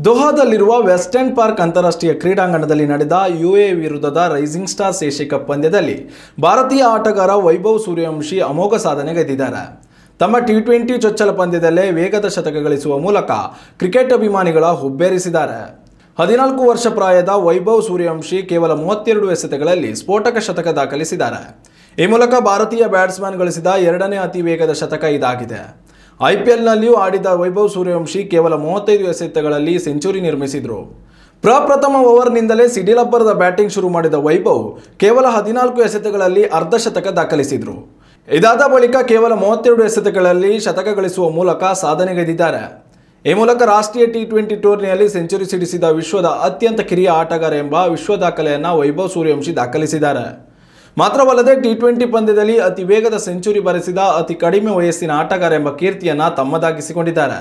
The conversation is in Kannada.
ದೋಹಾದಲ್ಲಿರುವ ವೆಸ್ಟರ್ನ್ ಪಾರ್ಕ್ ಅಂತಾರಾಷ್ಟ್ರೀಯ ಕ್ರೀಡಾಂಗಣದಲ್ಲಿ ನಡೆದ ಯುಎಇ ವಿರುದ್ಧದ ರೈಸಿಂಗ್ ಸ್ಟಾರ್ಸ್ ಏಷ್ಯಾ ಕಪ್ ಪಂದ್ಯದಲ್ಲಿ ಭಾರತೀಯ ಆಟಗಾರ ವೈಭವ್ ಸೂರ್ಯವಂಶಿ ಅಮೋಘ ಸಾಧನೆಗೈದಿದ್ದಾರೆ. ತಮ್ಮ ಟಿ20 ಚೊಚ್ಚಲ ಪಂದ್ಯದಲ್ಲೇ ವೇಗದ ಶತಕ ಗಳಿಸುವ ಮೂಲಕ ಕ್ರಿಕೆಟ್ ಅಭಿಮಾನಿಗಳ ಹುಬ್ಬೇರಿಸಿದ್ದಾರೆ. 14 ವರ್ಷ ಪ್ರಾಯದ ವೈಭವ್ ಸೂರ್ಯವಂಶಿ ಕೇವಲ 32 ಎಸೆತಗಳಲ್ಲಿ ಸ್ಫೋಟಕ ಶತಕ ದಾಖಲಿಸಿದ್ದಾರೆ. ಈ ಮೂಲಕ ಭಾರತೀಯ ಬ್ಯಾಟ್ಸ್ಮನ್ ಗಳಿಸಿದ ಎರಡನೇ ಅತಿ ವೇಗದ ಶತಕ ಇದಾಗಿದೆ. ಐಪಿಎಲ್ನಲ್ಲಿಯೂ ಆಡಿದ ವೈಭವ್ ಸೂರ್ಯವಂಶಿ ಕೇವಲ 35 ಎಸೆತಗಳಲ್ಲಿ ಸೆಂಚುರಿ ನಿರ್ಮಿಸಿದರು. ಪ್ರಪ್ರಥಮ ಓವರ್ನಿಂದಲೇ ಸಿಡಿಲಬ್ಬರದ ಬ್ಯಾಟಿಂಗ್ ಶುರು ಮಾಡಿದ ವೈಭವ್ ಕೇವಲ 14 ಎಸೆತಗಳಲ್ಲಿ ಅರ್ಧ ಶತಕ ದಾಖಲಿಸಿದರು. ಇದಾದ ಬಳಿಕ ಕೇವಲ 32 ಎಸೆತಗಳಲ್ಲಿ ಶತಕ ಗಳಿಸುವ ಮೂಲಕ ಸಾಧನೆಗೈದಿದ್ದಾರೆ. ಈ ಮೂಲಕ ರಾಷ್ಟ್ರೀಯ ಟಿ20 ಟೂರ್ನಿಯಲ್ಲಿ ಸೆಂಚುರಿ ಸಿಡಿಸಿದ ವಿಶ್ವದ ಅತ್ಯಂತ ಕಿರಿಯ ಆಟಗಾರ ಎಂಬ ವಿಶ್ವ ದಾಖಲೆಯನ್ನು ವೈಭವ್ ಸೂರ್ಯವಂಶಿ ದಾಖಲಿಸಿದ್ದಾರೆ. ಮಾತ್ರವಲ್ಲದೆ ಟಿ20 ಪಂದ್ಯದಲ್ಲಿ ಅತಿ ವೇಗದ ಸೆಂಚುರಿ ಬಾರಿಸಿದ ಅತಿ ಕಡಿಮೆ ವಯಸ್ಸಿನ ಆಟಗಾರ ಎಂಬ ಕೀರ್ತಿಯನ್ನು ತಮ್ಮದಾಗಿಸಿಕೊಂಡಿದ್ದಾರೆ.